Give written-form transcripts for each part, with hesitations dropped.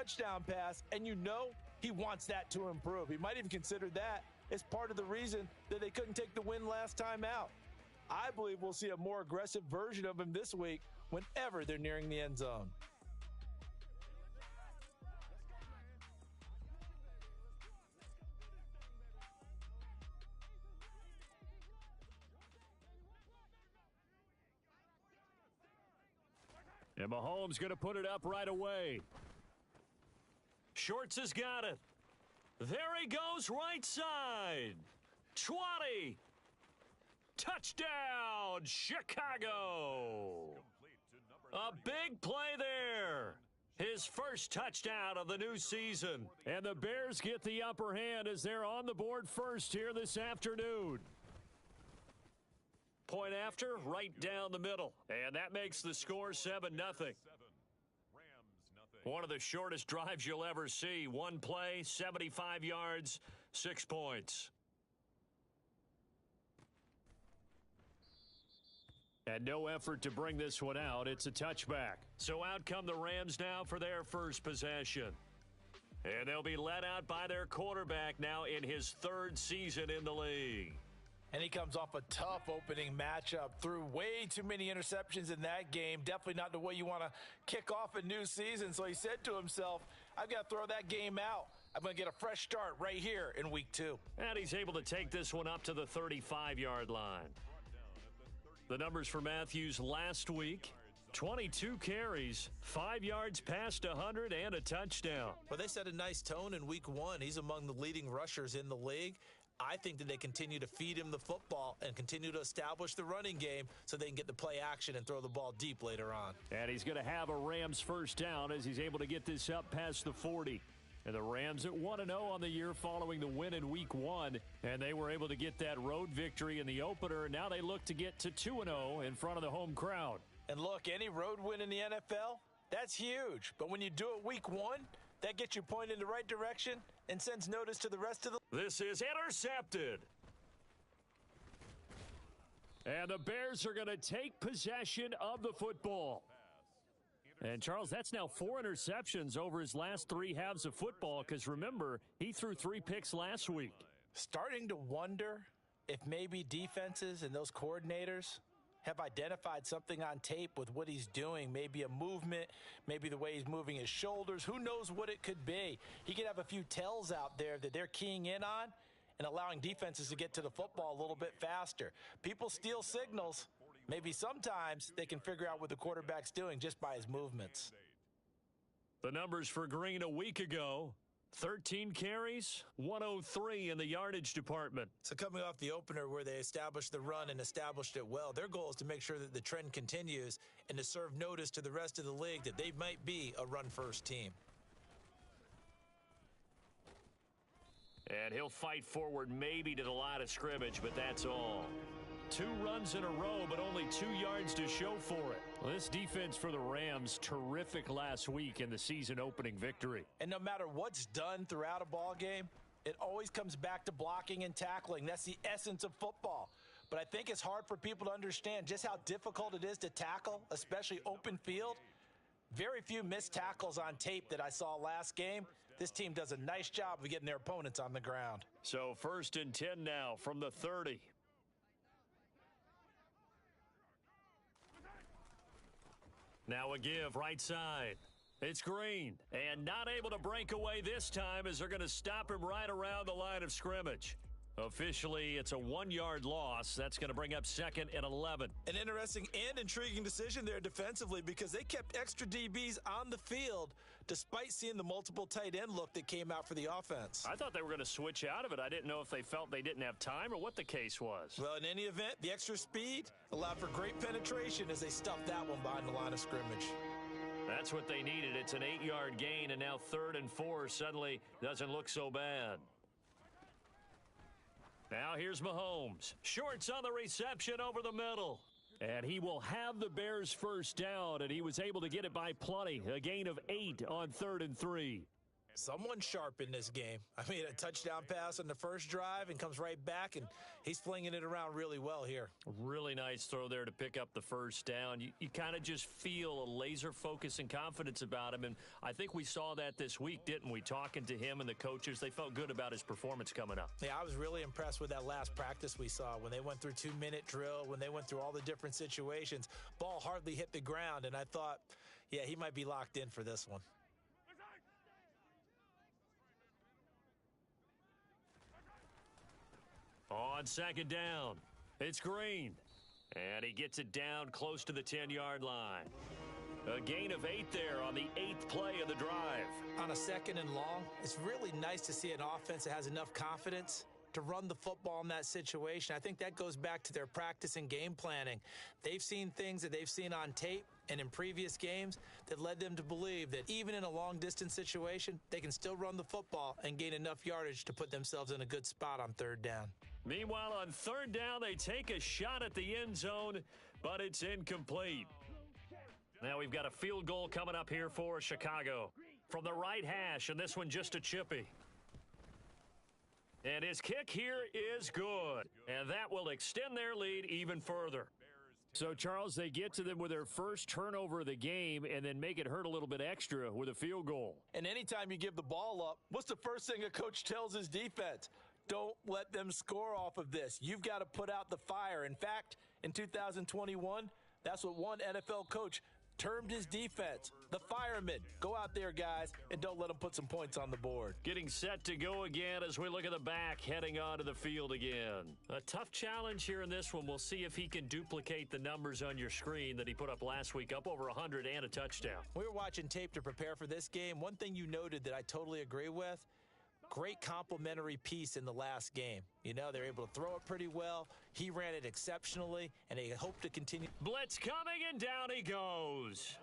touchdown pass, and you know he wants that to improve. He might even consider that as part of the reason that they couldn't take the win last time out. I believe we'll see a more aggressive version of him this week whenever they're nearing the end zone. And Mahomes going to put it up right away. Shorts has got it. There he goes, right side. 20. Touchdown, Chicago. A big play there. His first touchdown of the new season. And the Bears get the upper hand as they're on the board first here this afternoon. Point after, right down the middle. And that makes the score 7-0. One of the shortest drives you'll ever see. One play, 75 yards, 6 points. And no effort to bring this one out. It's a touchback. So out come the Rams now for their first possession. And they'll be led out by their quarterback now in his third season in the league. And he comes off a tough opening matchup. Threw way too many interceptions in that game. Definitely not the way you want to kick off a new season. So he said to himself, I've got to throw that game out. I'm going to get a fresh start right here in week 2. And he's able to take this one up to the 35-yard line. The numbers for Matthews last week: 22 carries, 5 yards past 100, and a touchdown. Well, they set a nice tone in week 1. He's among the leading rushers in the league. I think that they continue to feed him the football and continue to establish the running game so they can get the play action and throw the ball deep later on. And he's going to have a Rams first down as he's able to get this up past the 40. And the Rams at 1-0 on the year following the win in week 1. And they were able to get that road victory in the opener. Now they look to get to 2-0 in front of the home crowd. And look, any road win in the NFL, that's huge. But when you do it week 1, that gets you pointed in the right direction and sends notice to the rest of the... This is intercepted. And the Bears are going to take possession of the football. And, Charles, that's now 4 interceptions over his last 3 halves of football because, remember, he threw 3 picks last week. Starting to wonder if maybe defenses and those coordinators have identified something on tape with what he's doing, maybe a movement, maybe the way he's moving his shoulders. Who knows what it could be? He could have a few tells out there that they're keying in on and allowing defenses to get to the football a little bit faster. People steal signals. Maybe sometimes they can figure out what the quarterback's doing just by his movements. The numbers for Green a week ago: 13 carries, 103 in the yardage department. So coming off the opener where they established the run and established it well, their goal is to make sure that the trend continues and to serve notice to the rest of the league that they might be a run-first team. And he'll fight forward maybe to the line of scrimmage, but that's all. 2 runs in a row, but only 2 yards to show for it. Well, this defense for the Rams, terrific last week in the season-opening victory. And no matter what's done throughout a ball game, it always comes back to blocking and tackling. That's the essence of football. But I think it's hard for people to understand just how difficult it is to tackle, especially open field. Very few missed tackles on tape that I saw last game. This team does a nice job of getting their opponents on the ground. So 1st and 10 now from the 30. Now a give, right side. It's Green, and not able to break away this time as they're going to stop him right around the line of scrimmage. Officially, it's a 1-yard loss. That's going to bring up 2nd and 11. An interesting and intriguing decision there defensively because they kept extra DBs on the field despite seeing the multiple tight end look that came out for the offense. I thought they were going to switch out of it. I didn't know if they felt they didn't have time or what the case was. Well, in any event, the extra speed allowed for great penetration as they stuffed that one behind the line of scrimmage. That's what they needed. It's an 8-yard gain, and now 3rd and 4 suddenly doesn't look so bad. Now here's Mahomes. Shorts on the reception over the middle. And he will have the Bears first down, and he was able to get it by plenty. A gain of 8 on 3rd and 3. Someone sharp in this game. I mean, a touchdown pass on the first drive and comes right back, and he's flinging it around really well here. Really nice throw there to pick up the first down. You kind of just feel a laser focus and confidence about him, and I think we saw that this week, didn't we? Talking to him and the coaches, they felt good about his performance coming up. Yeah, I was really impressed with that last practice we saw when they went through 2-minute drill, when they went through all the different situations. Ball hardly hit the ground, and I thought, yeah, he might be locked in for this one. On second down, it's Green. And he gets it down close to the 10-yard line. A gain of 8 there on the 8th play of the drive. On a second and long, it's really nice to see an offense that has enough confidence to run the football in that situation. I think that goes back to their practice and game planning. They've seen things that they've seen on tape and in previous games that led them to believe that even in a long-distance situation, they can still run the football and gain enough yardage to put themselves in a good spot on third down. Meanwhile, on third down, they take a shot at the end zone, but it's incomplete. Now we've got a field goal coming up here for Chicago from the right hash, and this one just a chippy. And his kick here is good, and that will extend their lead even further. So, Charles, they get to them with their first turnover of the game and then make it hurt a little bit extra with a field goal. And anytime you give the ball up, what's the first thing a coach tells his defense? Don't let them score off of this. You've got to put out the fire. In fact, in 2021, that's what one NFL coach termed his defense, the firemen. Go out there, guys, and don't let them put some points on the board. Getting set to go again as we look at the back, heading onto the field again. A tough challenge here in this one. We'll see if he can duplicate the numbers on your screen that he put up last week, up over 100 and a touchdown. We were watching tape to prepare for this game. One thing you noted that I totally agree with, great complimentary piece in the last game. You know, they're able to throw it pretty well. He ran it exceptionally, and they hope to continue. Blitz coming, and down he goes.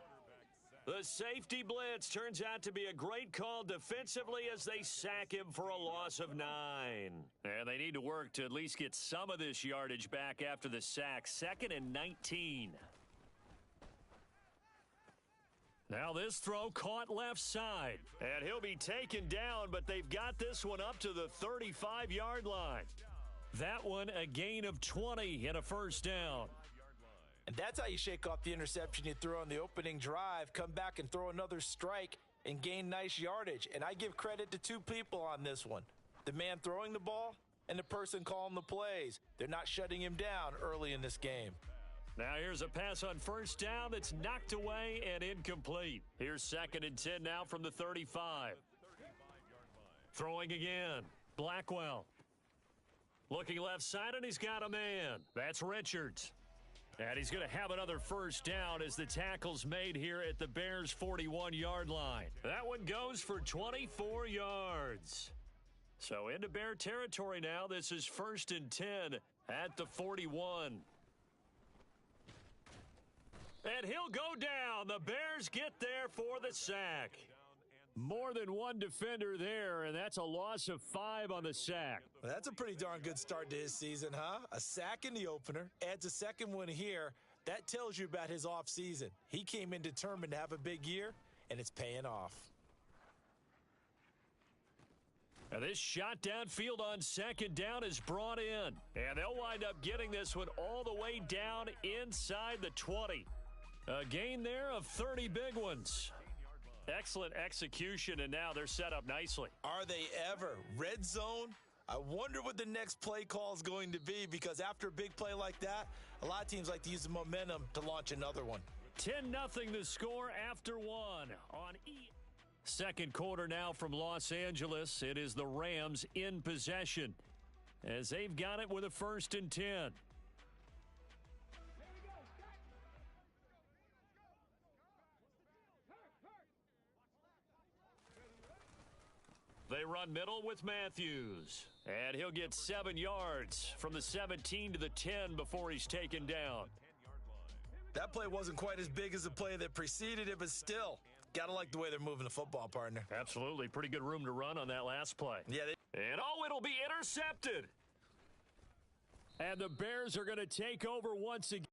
The safety blitz turns out to be a great call defensively as they sack him for a loss of 9. And they need to work to at least get some of this yardage back after the sack. 2nd and 19. Now this throw caught left side, and he'll be taken down, but they've got this one up to the 35-yard line. That one a gain of 20 and a first down. And that's how you shake off the interception you threw on the opening drive, come back and throw another strike and gain nice yardage. And I give credit to two people on this one, the man throwing the ball and the person calling the plays. They're not shutting him down early in this game. Now here's a pass on first down that's knocked away and incomplete. Here's 2nd and 10 now from the 35. Throwing again, Blackwell. Looking left side, and he's got a man. That's Richards. And he's going to have another first down as the tackle's made here at the Bears' 41-yard line. That one goes for 24 yards. So into Bear territory now. This is 1st and 10 at the 41. And he'll go down. The Bears get there for the sack. More than one defender there, and that's a loss of 5 on the sack. Well, that's a pretty darn good start to his season, huh? A sack in the opener, adds a second one here. That tells you about his offseason. He came in determined to have a big year, and it's paying off. Now this shot downfield on 2nd down is brought in, and they'll wind up getting this one all the way down inside the 20. A gain there of 30 big ones. Excellent execution, and now they're set up nicely. Are they ever? Red zone? I wonder what the next play call is going to be, because after a big play like that, a lot of teams like to use the momentum to launch another one. 10-0 the score after one on Second quarter now from Los Angeles. It is the Rams in possession as they've got it with a 1st and 10. They run middle with Matthews, and he'll get 7 yards from the 17 to the 10 before he's taken down. That play wasn't quite as big as the play that preceded it, but still, gotta like the way they're moving the football, partner. Absolutely. Pretty good room to run on that last play. Yeah. And it'll be intercepted. And the Bears are going to take over once again.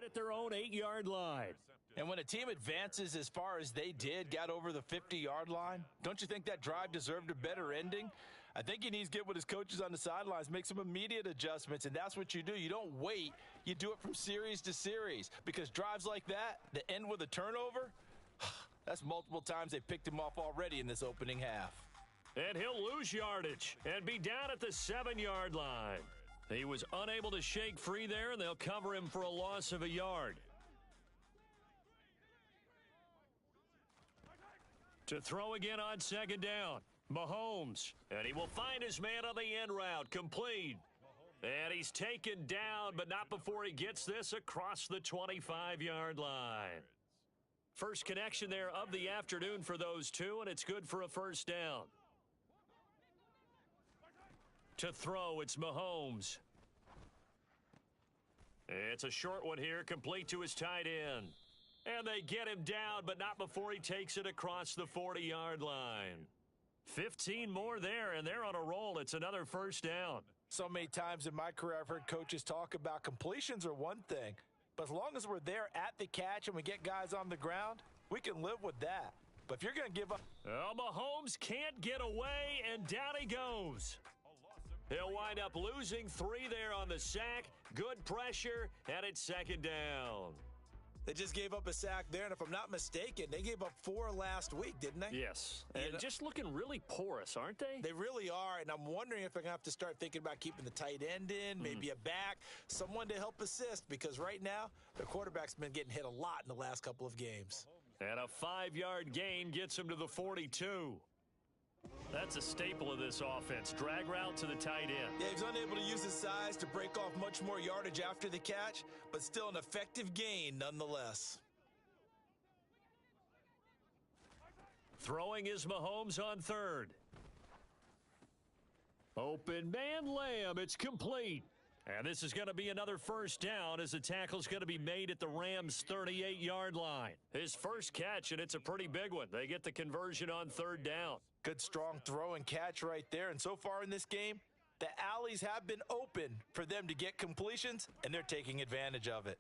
at their own 8-yard line. And when a team advances as far as they did, got over the 50-yard line, don't you think that drive deserved a better ending? I think he needs to get with his coaches on the sidelines, make some immediate adjustments, and that's what you do. You don't wait. You do it from series to series, because drives like that end with a turnover, that's multiple times they picked him off already in this opening half. And he'll lose yardage and be down at the 7-yard line. He was unable to shake free there, and they'll cover him for a loss of a yard. To throw again on second down, Mahomes. And he will find his man on the end route, complete. And he's taken down, but not before he gets this across the 25-yard line. First connection there of the afternoon for those two, and it's good for a first down. To throw, it's Mahomes. It's a short one here, complete to his tight end. And they get him down, but not before he takes it across the 40-yard line. 15 more there, and they're on a roll. It's another first down. So many times in my career, I've heard coaches talk about completions are one thing, but as long as we're there at the catch and we get guys on the ground, we can live with that. But if you're going to give up... Oh, Mahomes can't get away, and down he goes. He'll wind up losing 3 there on the sack. Good pressure, and it's second down. They just gave up a sack there, and if I'm not mistaken, they gave up 4 last week, didn't they? Yes, and just looking really porous, aren't they? They really are, and I'm wondering if they're going to have to start thinking about keeping the tight end in, maybe a back, someone to help assist, because right now, their quarterback's been getting hit a lot in the last couple of games. And a 5-yard gain gets him to the 42. That's a staple of this offense. Drag route to the tight end. Yeah, he's unable to use his size to break off much more yardage after the catch, but still an effective gain nonetheless. Throwing is Mahomes on third. Open man Lamb. It's complete. And this is going to be another first down as the tackle's going to be made at the Rams' 38-yard line. His first catch, and it's a pretty big one. They get the conversion on third down. Good strong throw and catch right there. And so far in this game, the alleys have been open for them to get completions, and they're taking advantage of it.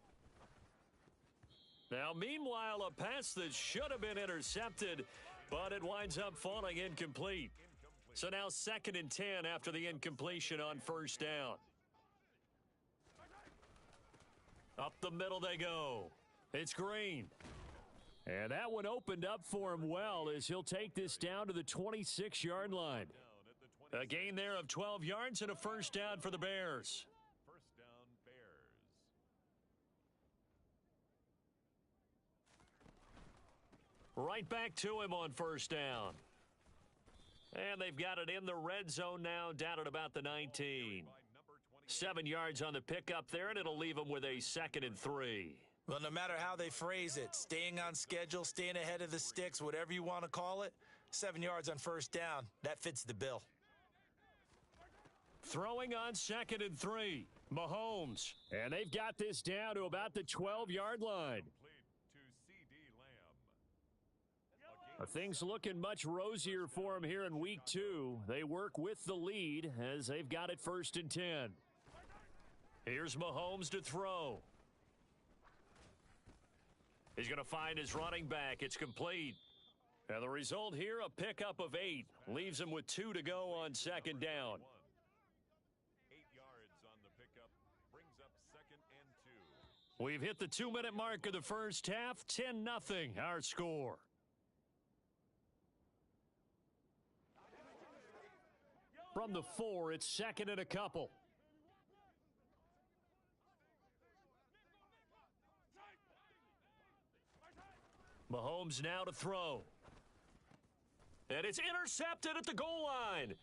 Now, meanwhile, a pass that should have been intercepted, but it winds up falling incomplete. So now 2nd and 10 after the incompletion on first down. Up the middle they go. It's Green. And that one opened up for him well as he'll take this down to the 26-yard line. A gain there of 12 yards and a first down for the Bears. First down, Bears. Right back to him on first down. And they've got it in the red zone now, down at about the 19. 7 yards on the pickup there, and it'll leave them with a 2nd and 3. Well, no matter how they phrase it, staying on schedule, staying ahead of the sticks, whatever you want to call it, 7 yards on first down, that fits the bill. Throwing on 2nd and 3, Mahomes. And they've got this down to about the 12-yard line. Things looking much rosier for him here in week 2. They work with the lead as they've got it 1st and 10. Here's Mahomes to throw. He's going to find his running back. It's complete. And the result here, a pickup of 8. Leaves him with 2 to go on 2nd down. 8 yards on the pickup. Brings up 2nd and 2. We've hit the 2-minute mark of the first half. 10-0 our score. From the 4, it's 2nd and a couple. Mahomes now to throw. And it's intercepted at the goal line.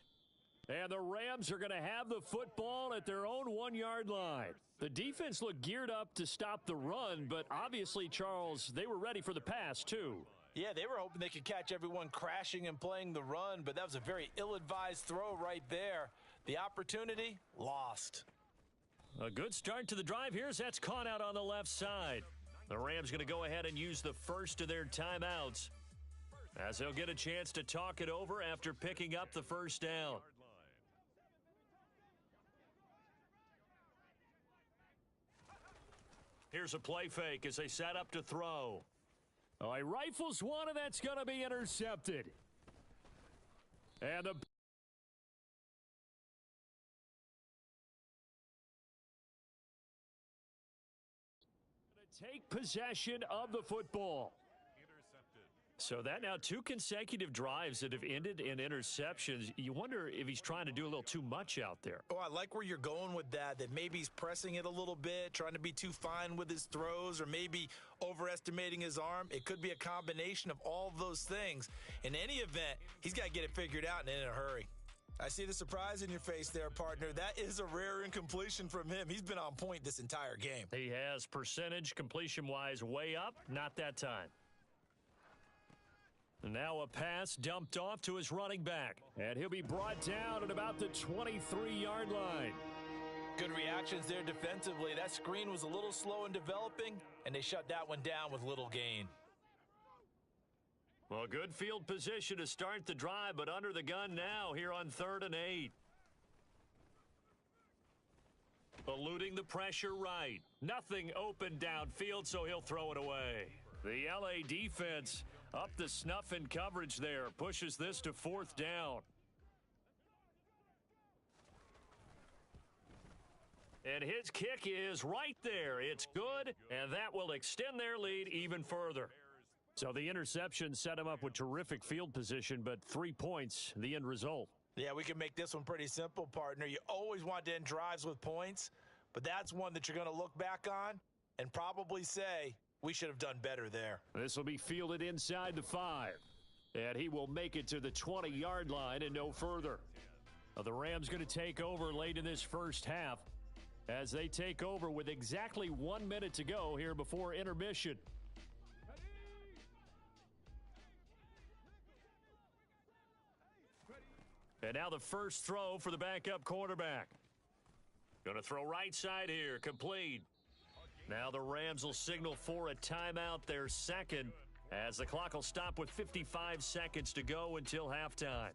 And the Rams are going to have the football at their own 1-yard line. The defense looked geared up to stop the run, but obviously, Charles, they were ready for the pass, too. Yeah, they were hoping they could catch everyone crashing and playing the run, but that was a very ill-advised throw right there. The opportunity, lost. A good start to the drive here as that's caught out on the left side. The Rams going to go ahead and use the first of their timeouts as they'll get a chance to talk it over after picking up the first down. Here's a play fake as they set up to throw. Oh, he rifles one, and that's going to be intercepted. And the take possession of the football. So that now 2 consecutive drives that have ended in interceptions. You wonder if he's trying to do a little too much out there. Oh, I like where you're going with that maybe he's pressing it a little bit, trying to be too fine with his throws, or maybe overestimating his arm. It could be a combination of all of those things. In any event, he's got to get it figured out and in a hurry. I see the surprise in your face there, partner. That is a rare incompletion from him. He's been on point this entire game. He has percentage completion-wise way up, not that time. And now a pass dumped off to his running back. And he'll be brought down at about the 23-yard line. Good reactions there defensively. That screen was a little slow in developing, and they shut that one down with little gain. Well, good field position to start the drive, but under the gun now here on 3rd and 8. Eluding the pressure right. Nothing open downfield, so he'll throw it away. The LA defense up the snuff in coverage there. Pushes this to 4th down. And his kick is right there. It's good, and that will extend their lead even further. So the interception set him up with terrific field position, but 3 points, the end result. Yeah, we can make this one pretty simple, partner. You always want to end drives with points, but that's one that you're going to look back on and probably say, we should have done better there. This will be fielded inside the 5. And he will make it to the 20-yard line and no further. The Rams going to take over late in this first half as they take over with exactly 1 minute to go here before intermission. And now the first throw for the backup quarterback. Going to throw right side here, complete. Now the Rams will signal for a timeout, their second, as the clock will stop with 55 seconds to go until halftime.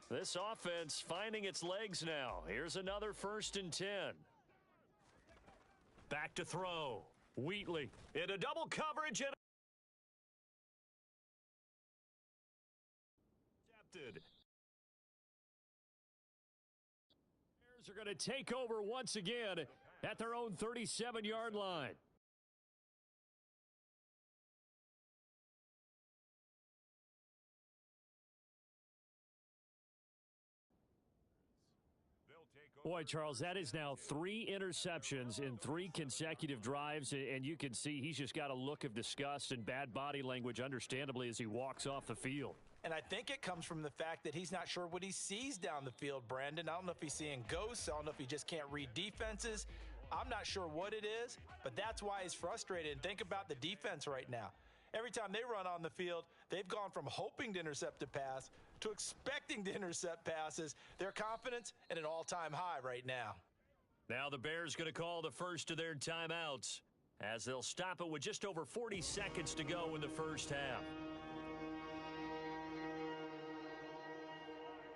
This offense finding its legs now. Here's another 1st and 10. Back to throw. Wheatley into double coverage and intercepted. Bears are going to take over once again at their own 37-yard line. Boy, Charles, that is now 3 interceptions in 3 consecutive drives, and you can see he's just got a look of disgust and bad body language, understandably, as he walks off the field. And I think it comes from the fact that he's not sure what he sees down the field, Brandon. I don't know if he's seeing ghosts. I don't know if he just can't read defenses. I'm not sure what it is, but that's why he's frustrated. And think about the defense right now. Every time they run on the field, they've gone from hoping to intercept a pass to expecting to intercept passes. Their confidence at an all-time high right now. Now the Bears going to call the first of their timeouts as they'll stop it with just over 40 seconds to go in the first half.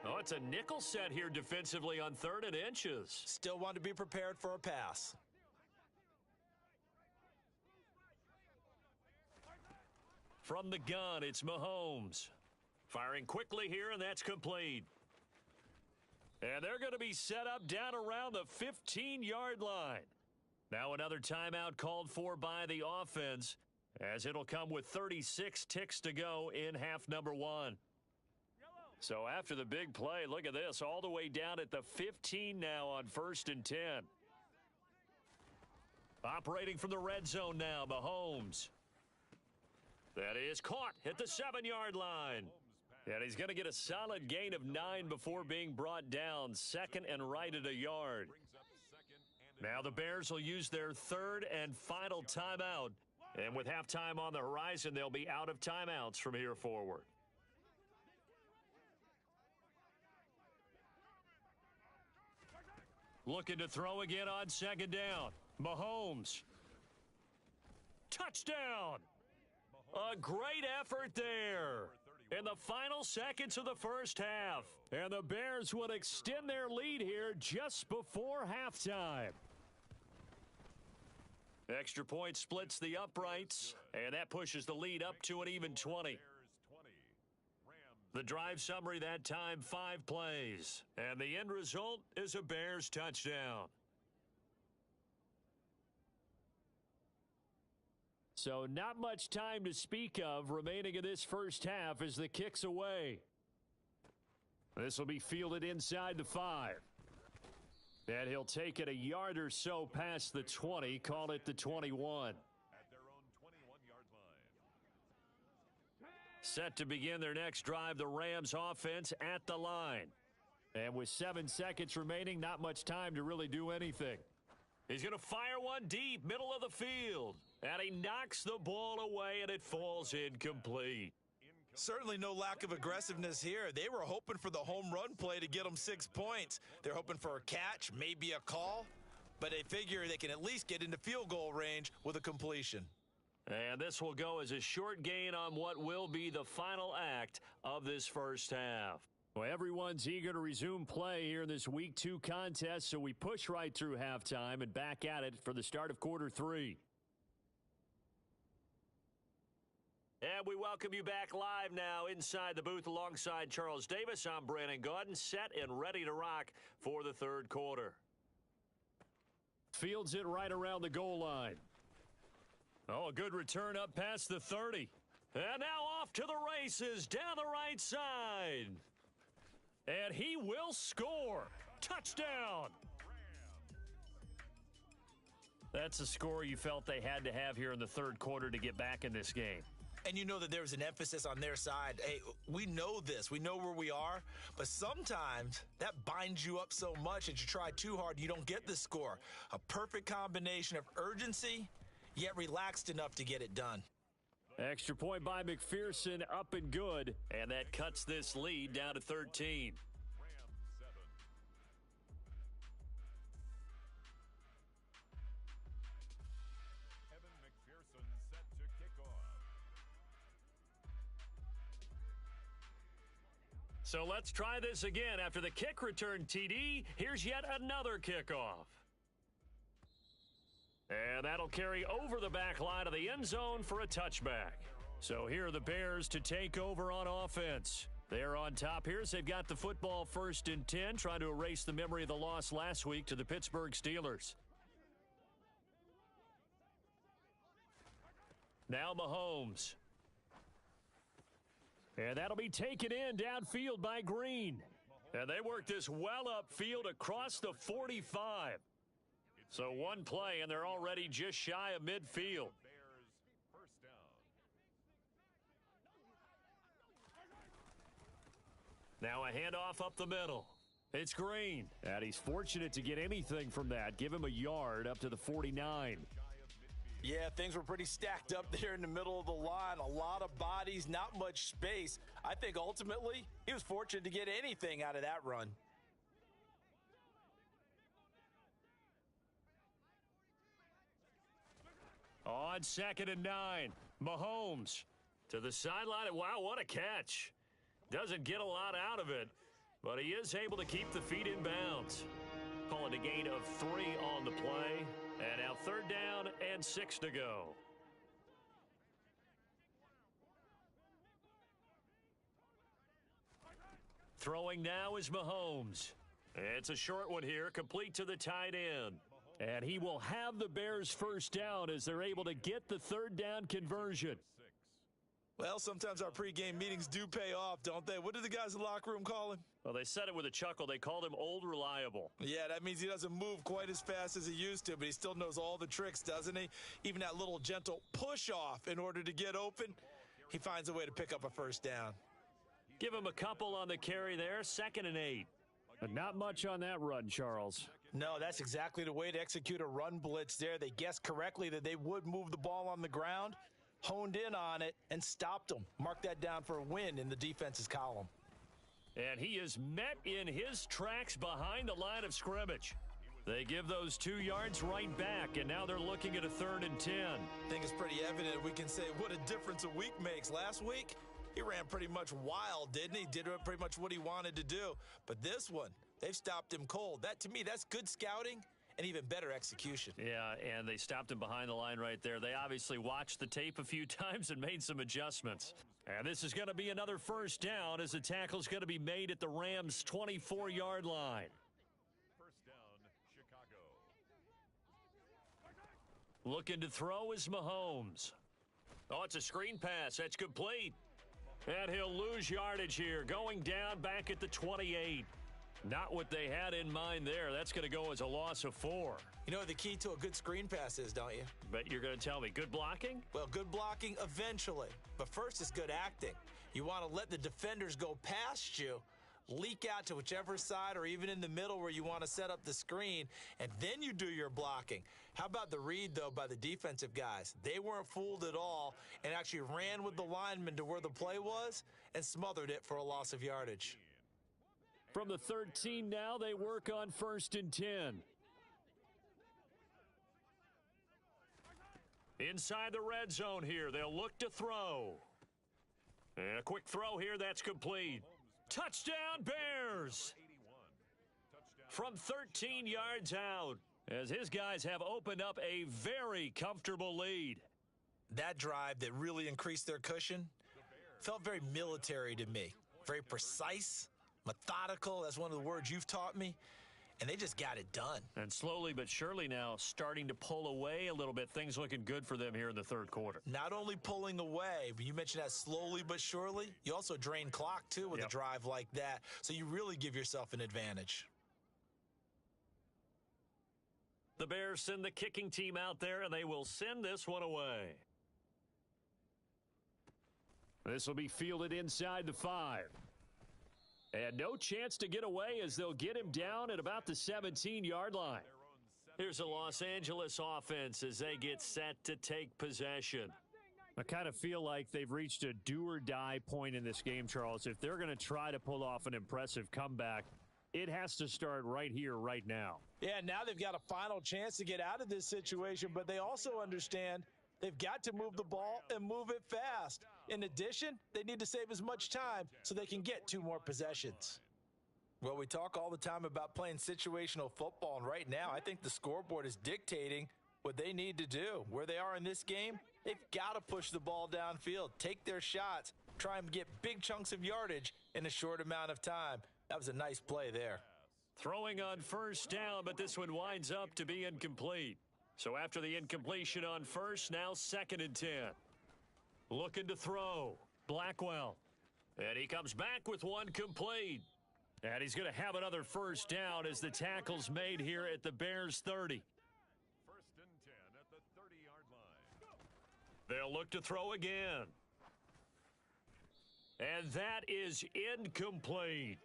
Oh, it's a nickel set here defensively on 3rd and inches. Still want to be prepared for a pass. From the gun, it's Mahomes. Firing quickly here, and that's complete. And they're going to be set up down around the 15-yard line. Now another timeout called for by the offense, as it'll come with 36 ticks to go in half number 1. So after the big play, look at this, all the way down at the 15 now on 1st and 10. Operating from the red zone now, Mahomes. That is caught at the 7-yard line. And he's going to get a solid gain of 9 before being brought down. 2nd and right at a yard. Now the Bears will use their 3rd and final timeout. And with halftime on the horizon, they'll be out of timeouts from here forward. Looking to throw again on second down. Mahomes. Touchdown. A great effort there in the final seconds of the first half. And the Bears would extend their lead here just before halftime. Extra point splits the uprights, and that pushes the lead up to an even 20. The drive summary that time, 5 plays. And the end result is a Bears touchdown. So not much time to speak of remaining in this first half as the kick's away. This will be fielded inside the 5. And he'll take it a yard or so past the 20, call it the 21. At their own 21-yard line. Set to begin their next drive, the Rams offense at the line. And with 7 seconds remaining, not much time to really do anything. He's going to fire one deep, middle of the field. And he knocks the ball away, and it falls incomplete. Certainly no lack of aggressiveness here. They were hoping for the home run play to get them 6 points. They're hoping for a catch, maybe a call, but they figure they can at least get into field goal range with a completion. And this will go as a short gain on what will be the final act of this first half. Well, everyone's eager to resume play here in this Week 2 contest, so we push right through halftime and back at it for the start of quarter 3. And we welcome you back live now inside the booth alongside Charles Davis. I'm Brandon Gaudin, set and ready to rock for the third quarter. Fields it right around the goal line. Oh, a good return up past the 30. And now off to the races down the right side. And he will score. Touchdown. That's a score you felt they had to have here in the third quarter to get back in this game. And you know that there was an emphasis on their side. Hey, we know this. We know where we are. But sometimes that binds you up so much that you try too hard and you don't get the score. A perfect combination of urgency, yet relaxed enough to get it done. Extra point by McPherson, up and good. And that cuts this lead down to 13. So let's try this again. After the kick return TD, here's yet another kickoff. And that'll carry over the back line of the end zone for a touchback. So here are the Bears to take over on offense. They're on top here as they've got the football 1st and 10, trying to erase the memory of the loss last week to the Pittsburgh Steelers. Now Mahomes. And that'll be taken in downfield by Green. And they work this well upfield across the 45. So one play, and they're already just shy of midfield. Now a handoff up the middle. It's Green. And he's fortunate to get anything from that. Give him a yard up to the 49. Yeah, things were pretty stacked up there in the middle of the line. A lot of bodies, not much space. I think ultimately he was fortunate to get anything out of that run. On 2nd and 9, Mahomes to the sideline. Wow, what a catch. Doesn't get a lot out of it, but he is able to keep the feet in bounds. Call it a gain of 3 on the play. And now 3rd down and 6 to go. Throwing now is Mahomes. It's a short one here, complete to the tight end. And he will have the Bears 1st down as they're able to get the 3rd down conversion. Well, sometimes our pregame meetings do pay off, don't they? What do the guys in the locker room call him? Well, they said it with a chuckle. They called him Old Reliable. Yeah, that means he doesn't move quite as fast as he used to, but he still knows all the tricks, doesn't he? Even that little gentle push-off in order to get open, he finds a way to pick up a 1st down. Give him a couple on the carry there, 2nd and 8. And not much on that run, Charles. No, that's exactly the way to execute a run blitz there. They guessed correctly that they would move the ball on the ground, honed in on it, and stopped them. Mark that down for a win in the defense's column. And he is met in his tracks behind the line of scrimmage. They give those 2 yards right back, and now they're looking at a 3rd and 10. I think it's pretty evident we can say what a difference a week makes. Last week, he ran pretty much wild, didn't he? Did pretty much what he wanted to do. But this one, they've stopped him cold. That, to me, that's good scouting and even better execution. Yeah, and they stopped him behind the line right there. They obviously watched the tape a few times and made some adjustments. And this is going to be another 1st down as the tackle's going to be made at the Rams' 24-yard line. First down, Chicago. Looking to throw is Mahomes. Oh, it's a screen pass. That's complete. And he'll lose yardage here, going down back at the 28. Not what they had in mind there. That's going to go as a loss of 4. You know what the key to a good screen pass is, don't you? But you're going to tell me, good blocking? Well, good blocking eventually. But first is good acting. You want to let the defenders go past you, leak out to whichever side or even in the middle where you want to set up the screen, and then you do your blocking. How about the read, though, by the defensive guys? They weren't fooled at all and actually ran with the lineman to where the play was and smothered it for a loss of yardage. From the 13 now, they work on 1st and 10. Inside the red zone here, they'll look to throw. And a quick throw here, that's complete. Touchdown, Bears! From 13 yards out, as his guys have opened up a very comfortable lead. That drive that really increased their cushion felt very military to me. Very precise, methodical. That's one of the words you've taught me. And they just got it done. And slowly but surely now starting to pull away a little bit. Things looking good for them here in the 3rd quarter. Not only pulling away, but you mentioned that slowly but surely. You also drain clock, too, with a drive like that. So you really give yourself an advantage. The Bears send the kicking team out there, and they will send this one away. This will be fielded inside the 5. And no chance to get away as they'll get him down at about the 17-yard line. Here's a Los Angeles offense as they get set to take possession. I kind of feel like they've reached a do-or-die point in this game, Charles. If they're going to try to pull off an impressive comeback, it has to start right here, right now. Yeah, now they've got a final chance to get out of this situation, but they also understand they've got to move the ball and move it fast. In addition, they need to save as much time so they can get 2 more possessions. Well, we talk all the time about playing situational football, and right now I think the scoreboard is dictating what they need to do. Where they are in this game, they've got to push the ball downfield, take their shots, try and get big chunks of yardage in a short amount of time. That was a nice play there. Throwing on 1st down, but this one winds up to be incomplete. So after the incompletion on 1st, now 2nd and 10. Looking to throw. Blackwell. And he comes back with one complete. And he's going to have another 1st down as the tackle's made here at the Bears 30. 1st and 10 at the 30-yard line. They'll look to throw again. And that is incomplete.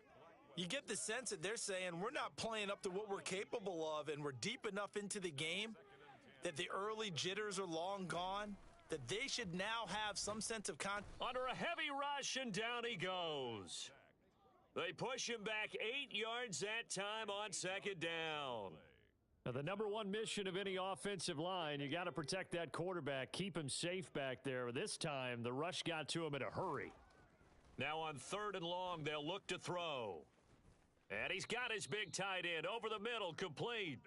You get the sense that they're saying we're not playing up to what we're capable of, and we're deep enough into the game that the early jitters are long gone, that they should now have some sense of under a heavy rush, and down he goes. They push him back 8 yards that time on 2nd down. Now, the number one mission of any offensive line, you got to protect that quarterback, keep him safe back there. This time, the rush got to him in a hurry. Now on 3rd and long, they'll look to throw. And he's got his big tight end over the middle, complete.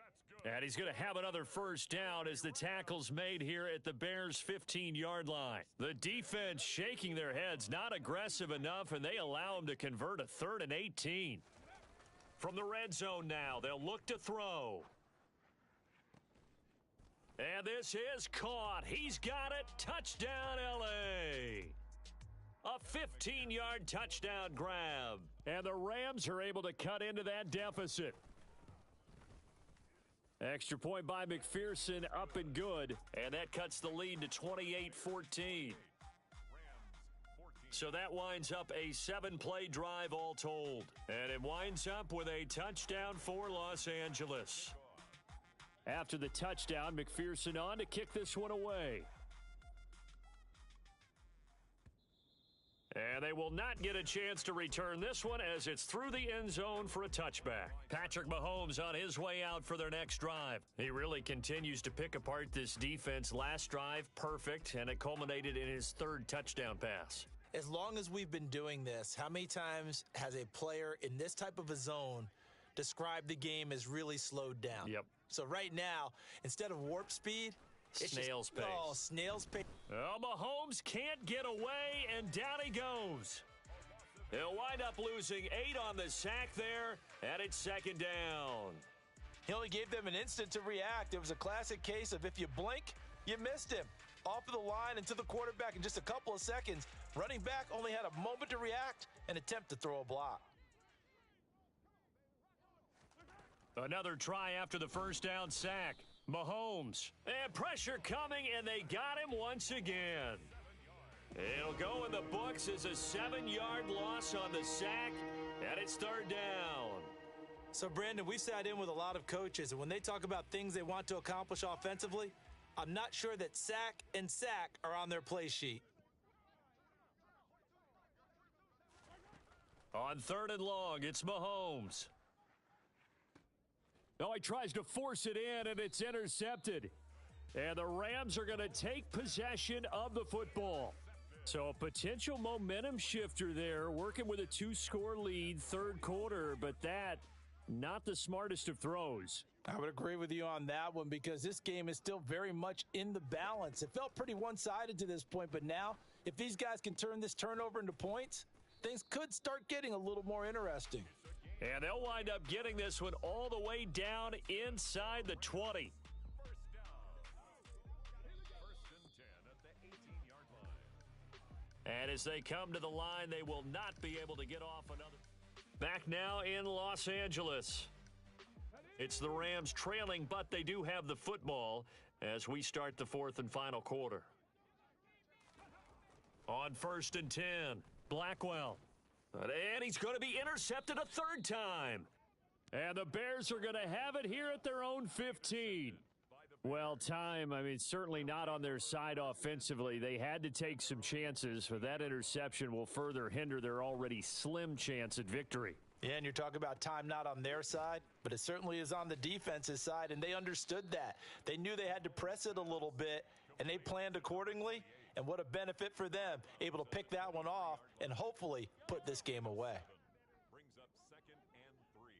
And he's going to have another 1st down as the tackle's made here at the Bears' 15-yard line. The defense shaking their heads, not aggressive enough, and they allow him to convert a 3rd and 18. From the red zone now, they'll look to throw. And this is caught. He's got it. Touchdown, L.A. A 15-yard touchdown grab. And the Rams are able to cut into that deficit. Extra point by McPherson, up and good. And that cuts the lead to 28-14. So that winds up a 7-play drive all told. And it winds up with a touchdown for Los Angeles. After the touchdown, McPherson on to kick this one away. And they will not get a chance to return this one as it's through the end zone for a touchback. Patrick Mahomes on his way out for their next drive. He really continues to pick apart this defense. Last drive, perfect, and it culminated in his third touchdown pass. As long as we've been doing this, how many times has a player in this type of a zone described the game as really slowed down? Yep. So right now, instead of warp speed, it's snail's pace. Oh, snail's pace. Oh, Mahomes can't get away, and down he goes. He'll wind up losing 8 on the sack there, and it's second down. He only gave them an instant to react. It was a classic case of if you blink, you missed him. Off of the line and to the quarterback in just a couple of seconds. Running back only had a moment to react and attempt to throw a block. Another try after the first down sack. Mahomes. And pressure coming, and they got him once again. It'll go in the books as a 7-yard loss on the sack, and it's third down. So, Brandon, we sat in with a lot of coaches, and when they talk about things they want to accomplish offensively, I'm not sure that sack and sack are on their play sheet. On third and long, it's Mahomes. Oh, he tries to force it in, and it's intercepted. And the Rams are going to take possession of the football. So a potential momentum shifter there, working with a 2-score lead, third quarter, but that, not the smartest of throws. I would agree with you on that one because this game is still very much in the balance. It felt pretty one-sided to this point, but now, if these guys can turn this turnover into points, things could start getting a little more interesting. And they'll wind up getting this one all the way down inside the 20. And as they come to the line, they will not be able to get off another. Back now in Los Angeles. It's the Rams trailing, but they do have the football as we start the fourth and final quarter. On first and 10, Blackwell. And he's going to be intercepted a third time. And the Bears are going to have it here at their own 15. Well, certainly not on their side offensively. They had to take some chances, but that interception will further hinder their already slim chance at victory. Yeah, and you're talking about time not on their side, but it certainly is on the defense's side, and they understood that. They knew they had to press it a little bit, and they planned accordingly. And what a benefit for them, able to pick that one off and hopefully put this game away. Brings up second and 3.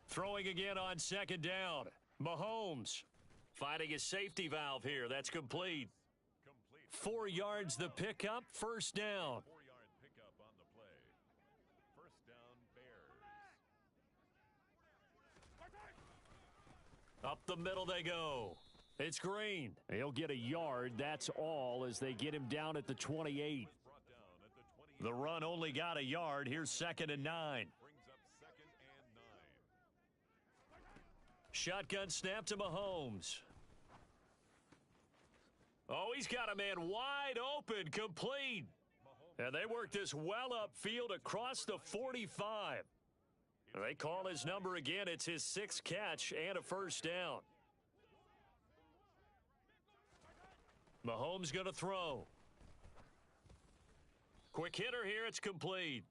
Throwing again on second down. Mahomes finding a safety valve here. That's complete. 4 yards the pickup, first down. 4-yard pickup on the play. First down, Bears. Up the middle they go. It's Green. He'll get a yard. That's all as they get him down at the 28. The run only got a yard. Here's second and 9. Brings up second and 9. Shotgun snap to Mahomes. Oh, he's got a man wide open, complete. And they work this well upfield across the 45. They call his number again. It's his 6th catch and a first down. Mahomes going to throw. Quick hitter here. It's complete.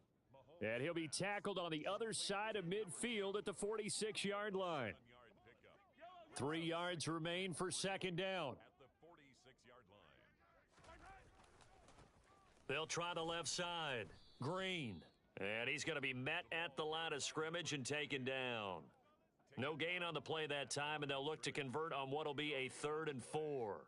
And he'll be tackled on the other side of midfield at the 46-yard line. 3 yards remain for second down. At the 46-yard line. They'll try the left side. Green. And he's going to be met at the line of scrimmage and taken down. No gain on the play that time, and they'll look to convert on what will be a 3rd and 4.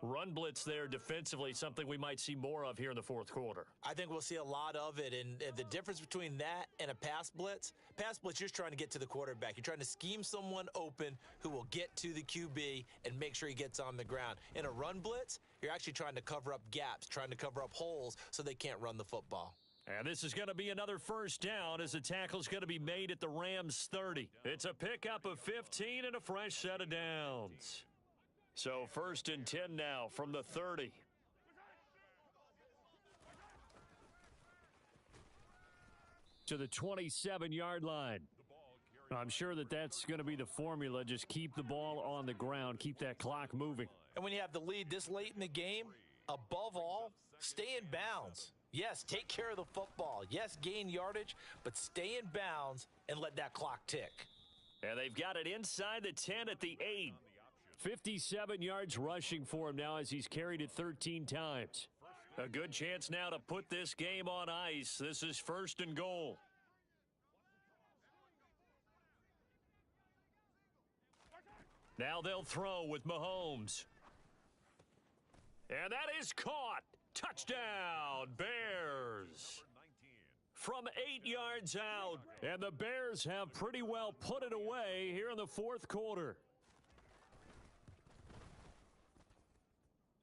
Run blitz there defensively, something we might see more of here in the fourth quarter. I think we'll see a lot of it, and the difference between that and a pass blitz, you're just trying to get to the quarterback. You're trying to scheme someone open who will get to the QB and make sure he gets on the ground. In a run blitz, you're actually trying to cover up gaps, trying to cover up holes so they can't run the football. And this is going to be another first down as the tackle's going to be made at the Rams 30. It's a pickup of 15 and a fresh set of downs. So first and 10 now from the 30. To the 27-yard line. I'm sure that's going to be the formula. Just keep the ball on the ground. Keep that clock moving. And when you have the lead this late in the game, Above all, stay in bounds. Yes, take care of the football. Yes, gain yardage, but stay in bounds and let that clock tick. And they've got it inside the 10 at the 8. 57 yards rushing for him now as he's carried it 13 times. A good chance now to put this game on ice. This is 1st and goal. Now they'll throw with Mahomes. And that is caught. Touchdown, Bears. From 8 yards out. And the Bears have pretty well put it away here in the 4th quarter.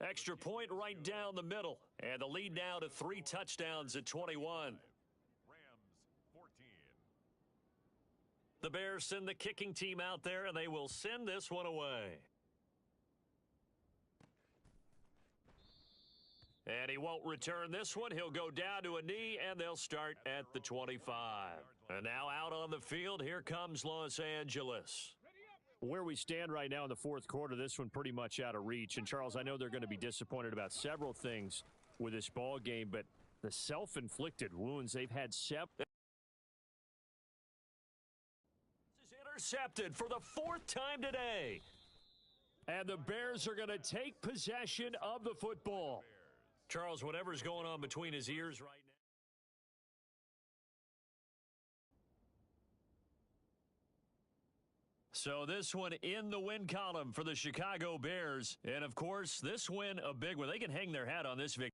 Extra point right down the middle. And the lead now to 3 touchdowns at 21. Rams 14. The Bears send the kicking team out there, and they will send this one away. And he won't return this one. He'll go down to a knee, and they'll start at the 25. And now out on the field, here comes Los Angeles. Where we stand right now in the 4th quarter, this one pretty much out of reach. And, Charles, I know they're going to be disappointed about several things with this ball game, but the self-inflicted wounds they've had. This is intercepted for the 4th time today. And the Bears are going to take possession of the football. Charles, whatever's going on between his ears right now. So this one in the win column for the Chicago Bears. And, of course, this win a big one. They can hang their hat on this victory.